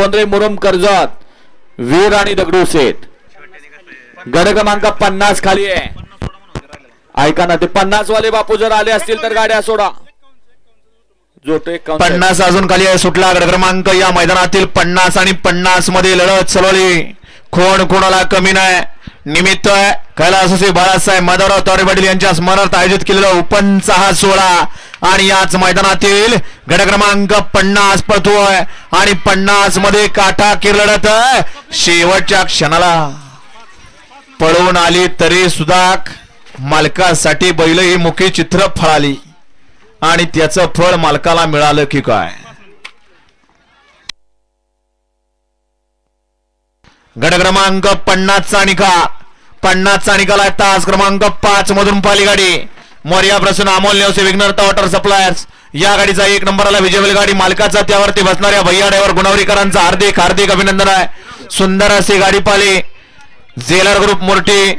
सोनरे मुरुम कर्जत वीर आणि दगडू सेठ गड क्रमांक 50 खाली आहे. ऐका ना ते 50 वाले बापू जर आले असतील तर गाड्या सोडा. जो 50 अजून खाली आहे. सुटला गड क्रमांक या मैदानातील 50 आणि 50 मध्ये लढत चालवली. कोण कोणाला कमी नाही. निमित्त कैलासवासी बाळासाहेब माधवराव तावरे पाटील यांच्या स्मरणार्थ आयोजित केलेला ओपनचा हा सोहळा आणि याच मैदानातील गड क्रमांक 50 पळतोय आणि 50 मध्ये काटाकीर लढत शेवटच्या क्षणाला पळून आली तरी सुद्धा मालकासाठी बैल ही मुखी चित्र फळाली आणि त्याचं फळ मालकाला मिळालं की काय. गड क्रमांक 50 चा निकाल 50 चा निकाल आहे. तास क्रमांक 5 मधून पाली गाडी मोर्या प्रसन्न अमोल नेवसे विघ्नहर्ता वॉटर सप्लायर्स या गाडीचा 1 नंबरला विजय गाडी मालकाचा त्यावरती बसणाऱ्या भैया ड्रायव्हर गुणवरीकरांचा हार्दिक हार्दिक अभिनंदन आहे. सुंदर अशी गाडी पाली. झेलर group Morte